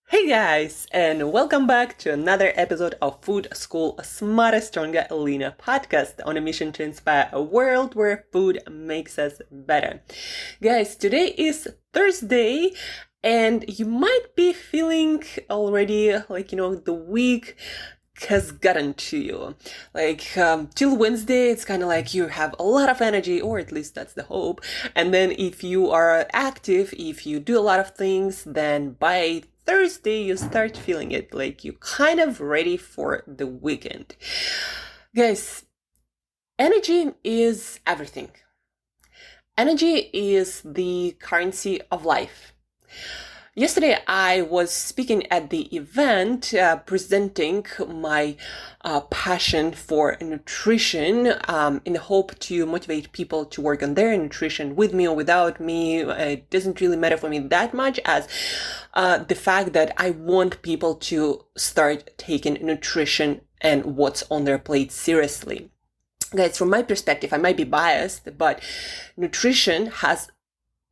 Hey guys, and welcome back to another episode of Food School Smarter, Stronger, Leaner podcast on a mission to inspire a world where food makes us better. Guys, today is Thursday, and you might be feeling already like, the week has gotten to you. Till Wednesday, it's kind of like you have a lot of energy, or at least that's the hope. And then if you are active, if you do a lot of things, then by Thursday, you start feeling it like you're kind of ready for the weekend. Guys, energy is everything. Energy is the currency of life. Yesterday, I was speaking at the event, presenting my passion for nutrition in the hope to motivate people to work on their nutrition with me or without me. It doesn't really matter for me that much as the fact that I want people to start taking nutrition and what's on their plate seriously. Guys, from my perspective, I might be biased, but nutrition has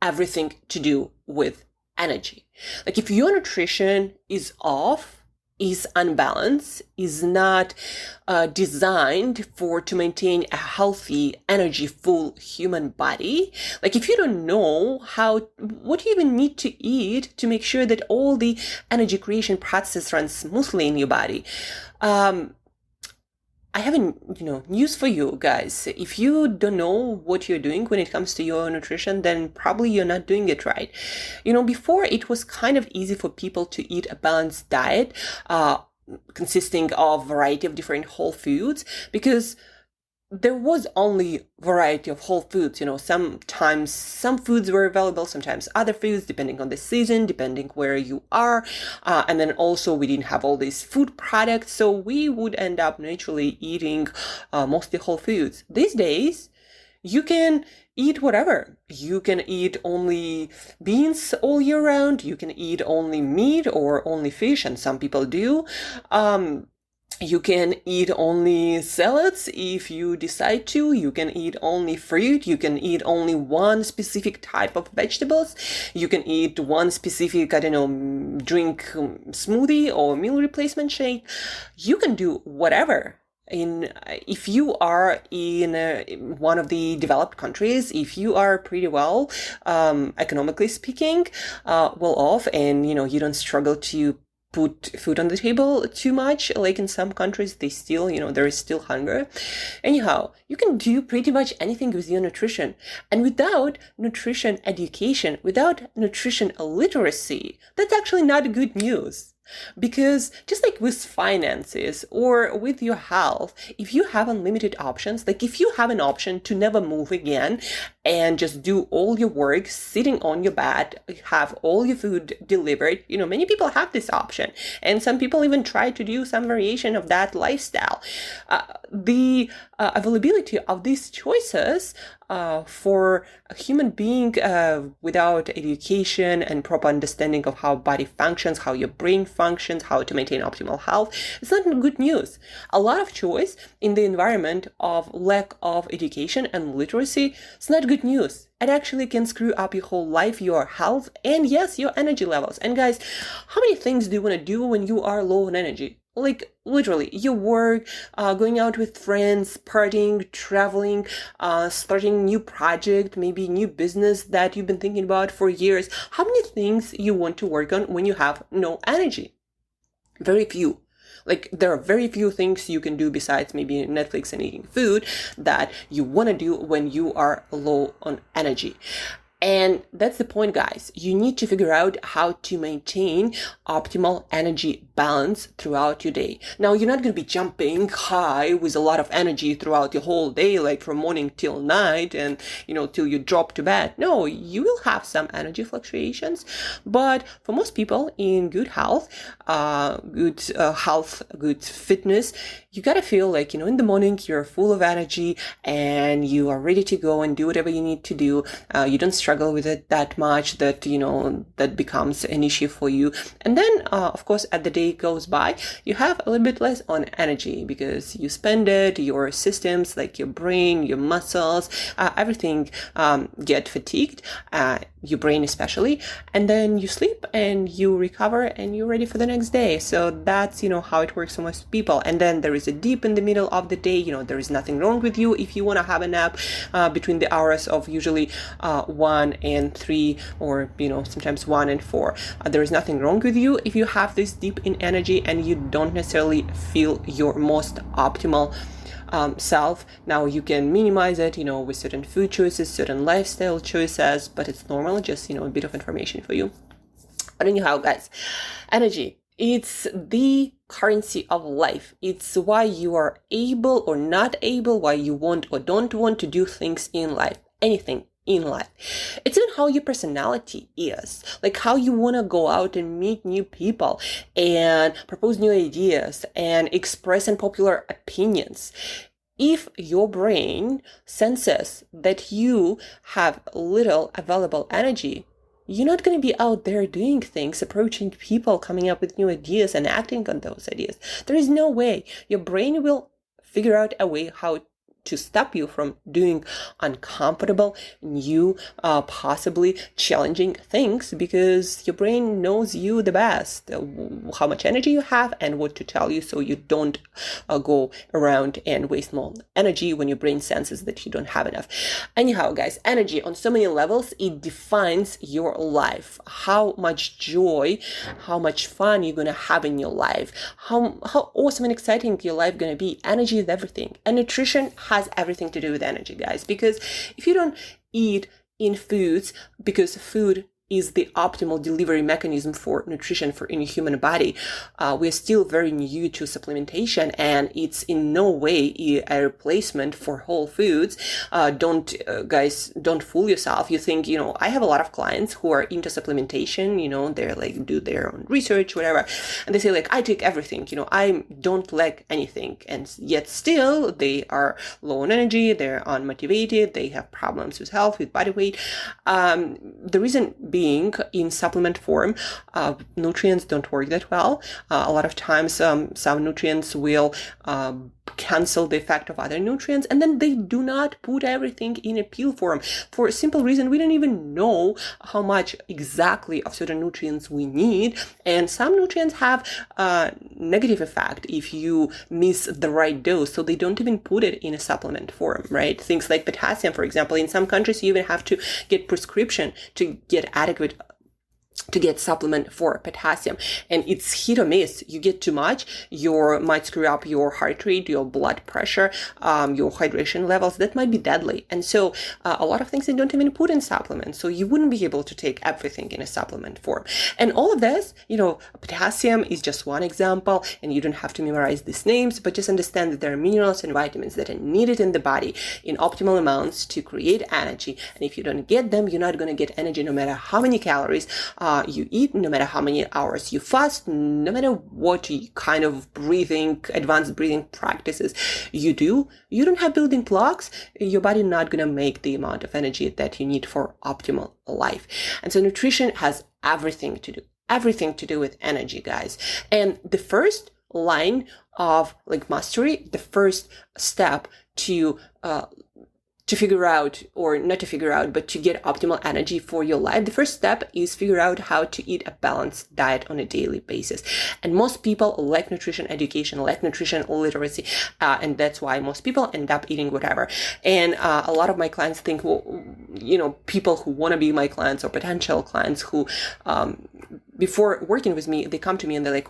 everything to do with energy. Like if your nutrition is off, is unbalanced, is not designed to maintain a healthy, energy-full human body. Like if you don't know what you even need to eat to make sure that all the energy creation process runs smoothly in your body. I have news for you guys. If you don't know what you're doing when it comes to your nutrition, then probably you're not doing it right. Before it was kind of easy for people to eat a balanced diet, consisting of a variety of different whole foods, because there was only variety of whole foods. Sometimes some foods were available, sometimes other foods, depending on the season, depending where you are. And then also we didn't have all these food products, so we would end up naturally eating mostly whole foods. These days, you can eat whatever. You can eat only beans all year round. You can eat only meat or only fish, and some people do. You can eat only salads if you decide to. You can eat only fruit. You can eat only one specific type of vegetables. You can eat one specific, drink smoothie or meal replacement shake. You can do whatever. If you are in one of the developed countries, if you are pretty well, economically speaking, well off, and you don't struggle to put food on the table too much, like in some countries, they still, there is still hunger. Anyhow, you can do pretty much anything with your nutrition. And without nutrition education, without nutrition literacy, that's actually not good news. Because just like with finances or with your health, if you have unlimited options, like if you have an option to never move again and just do all your work sitting on your bed, have all your food delivered, many people have this option. And some people even try to do some variation of that lifestyle. The availability of these choices for a human being without education and proper understanding of how body functions, how your brain functions, how to maintain optimal health, it's not good news. A lot of choice in the environment of lack of education and literacy, it's not good news. It actually can screw up your whole life, your health, and yes, your energy levels. And guys, how many things do you want to do when you are low on energy? Like literally your work, going out with friends, partying, traveling, starting a new project, maybe new business that you've been thinking about for years. How many things you want to work on when you have no energy? Very few. Like there are very few things you can do besides maybe Netflix and eating food that you want to do when you are low on energy. And that's the point, guys. You need to figure out how to maintain optimal energy balance throughout your day. Now, you're not going to be jumping high with a lot of energy throughout your whole day, like from morning till night and, till you drop to bed. No, you will have some energy fluctuations. But for most people in good health, good fitness, you gotta feel like, in the morning you're full of energy and you are ready to go and do whatever you need to do. You don't struggle with it that much that, that becomes an issue for you. And then, of course, as the day goes by, you have a little bit less on energy because you spend it, your systems, like your brain, your muscles, everything get fatigued, your brain especially, and then you sleep and you recover and you're ready for the next day. So that's, how it works for most people. And then there is a dip in the middle of the day. There is nothing wrong with you if you want to have a nap between the hours of usually 1 and 3 or, sometimes 1 and 4. There is nothing wrong with you if you have this dip in energy and you don't necessarily feel your most optimal self. Now you can minimize it, with certain food choices, certain lifestyle choices, but it's normal, just, a bit of information for you. But anyhow, guys, energy, it's the currency of life. It's why you are able or not able, why you want or don't want to do things in life, anything in life. It's even how your personality is, like how you want to go out and meet new people and propose new ideas and express unpopular opinions. If your brain senses that you have little available energy, you're not going to be out there doing things, approaching people, coming up with new ideas and acting on those ideas. There is no way. Your brain will figure out a way how to stop you from doing uncomfortable, new, possibly challenging things, because your brain knows you the best, how much energy you have and what to tell you, so you don't go around and waste more energy when your brain senses that you don't have enough. Anyhow, guys, energy on so many levels, it defines your life, how much joy, how much fun you're going to have in your life, how awesome and exciting your life going to be. Energy is everything, and nutrition has everything to do with energy, guys, because if you don't eat in foods, because food is the optimal delivery mechanism for nutrition for any human body. We're still very new to supplementation, and it's in no way a replacement for whole foods. Guys, don't fool yourself. You think, I have a lot of clients who are into supplementation, they're like, do their own research, whatever. And they say like, I take everything, I don't lack anything. And yet still they are low on energy, they're unmotivated, they have problems with health, with body weight. The reason being, in supplement form, nutrients don't work that well. A lot of times, some nutrients will cancel the effect of other nutrients, and then they do not put everything in a pill form for a simple reason. We don't even know how much exactly of certain nutrients we need, and some nutrients have a negative effect if you miss the right dose, so they don't even put it in a supplement form, right? Things like potassium, for example. In some countries, you even have to get prescription to get supplement for potassium, and it's hit or miss. You get too much, you might screw up your heart rate, your blood pressure, your hydration levels. That might be deadly. And so a lot of things they don't even put in supplements, so you wouldn't be able to take everything in a supplement form. And all of this, potassium is just one example, and you don't have to memorize these names, but just understand that there are minerals and vitamins that are needed in the body in optimal amounts to create energy. And if you don't get them, you're not going to get energy no matter how many calories you eat, no matter how many hours you fast, no matter what kind of advanced breathing practices you do. You don't have building blocks, your body not going to make the amount of energy that you need for optimal life. And so nutrition has everything to do with energy, guys. And the first line of mastery, the first step to figure out, or not to figure out, but to get optimal energy for your life, the first step is figure out how to eat a balanced diet on a daily basis. And most people lack nutrition education, lack nutrition literacy, and that's why most people end up eating whatever. And a lot of my clients think, people who want to be my clients or potential clients who before working with me, they come to me and they're like,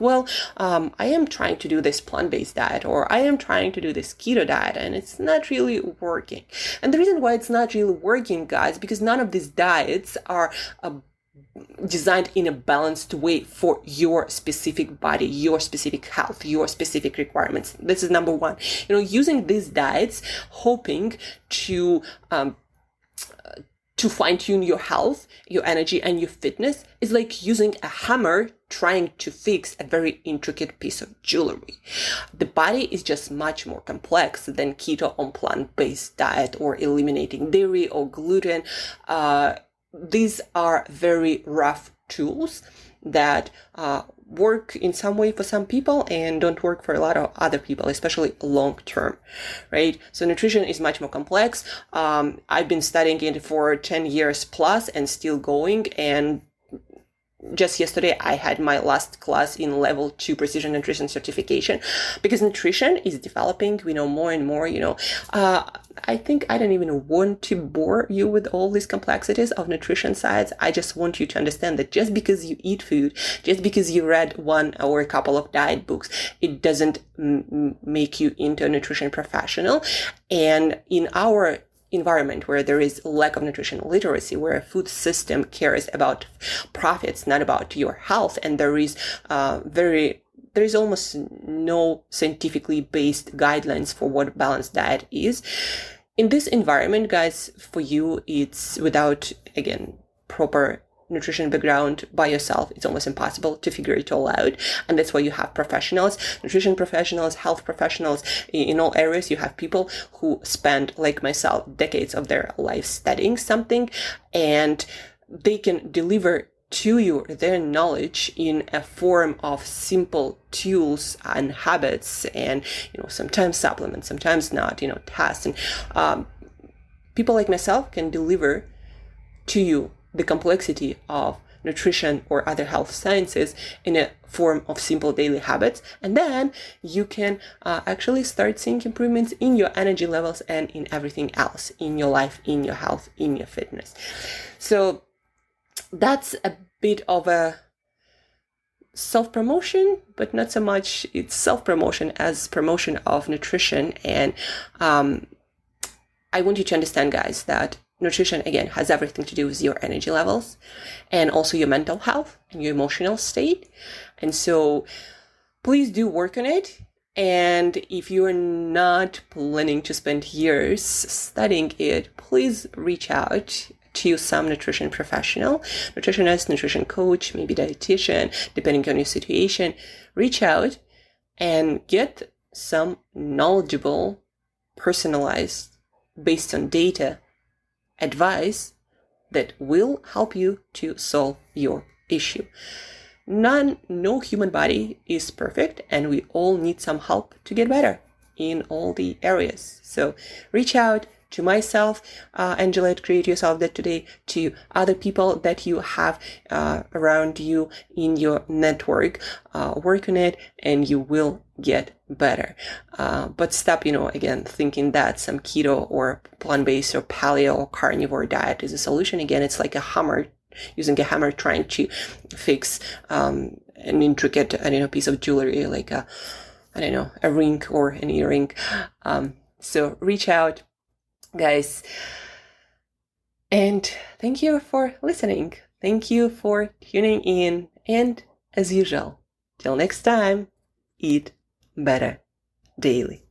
I am trying to do this plant-based diet, or I am trying to do this keto diet, and it's not really working. And the reason why it's not really working, guys, because none of these diets are designed in a balanced way for your specific body, your specific health, your specific requirements. This is number one. Using these diets, hoping to fine-tune your health, your energy, and your fitness is like using a hammer trying to fix a very intricate piece of jewelry. The body is just much more complex than keto on plant-based diet or eliminating dairy or gluten. These are very rough tools that work in some way for some people and don't work for a lot of other people, especially long term, right? So nutrition is much more complex. I've been studying it for 10 years plus and still going, and just yesterday, I had my last class in level 2 precision nutrition certification, because nutrition is developing, we know more and more, I think I don't even want to bore you with all these complexities of nutrition science. I just want you to understand that just because you eat food, just because you read one or a couple of diet books, it doesn't make you into a nutrition professional. And in our environment where there is lack of nutrition literacy, where a food system cares about profits, not about your health, and there is almost no scientifically based guidelines for what balanced diet is. In this environment, guys, for you, it's without, again, proper nutrition background by yourself, it's almost impossible to figure it all out. And that's why you have professionals, nutrition professionals, health professionals in all areas. You have people who spend, like myself, decades of their life studying something, and they can deliver to you their knowledge in a form of simple tools and habits, and sometimes supplements, sometimes not, tests. And people like myself can deliver to you the complexity of nutrition or other health sciences in a form of simple daily habits. And then you can actually start seeing improvements in your energy levels and in everything else in your life, in your health, in your fitness. So that's a bit of a self-promotion, but not so much it's self-promotion as promotion of nutrition. And I want you to understand, guys, that nutrition, again, has everything to do with your energy levels and also your mental health and your emotional state. And so please do work on it. And if you're not planning to spend years studying it, please reach out to some nutrition professional, nutritionist, nutrition coach, maybe dietitian, depending on your situation. Reach out and get some knowledgeable, personalized, based on data, advice that will help you to solve your issue. No human body is perfect, and we all need some help to get better in all the areas. So reach out to myself, Angela at Create Yourself That Today, to other people that you have around you in your network. Work on it and you will get better. But stop, again, thinking that some keto or plant-based or paleo or carnivore diet is a solution. Again, it's like a hammer, using a hammer trying to fix an intricate, piece of jewelry, like a ring or an earring. So reach out, guys. And thank you for listening. Thank you for tuning in. And as usual, till next time, eat better daily.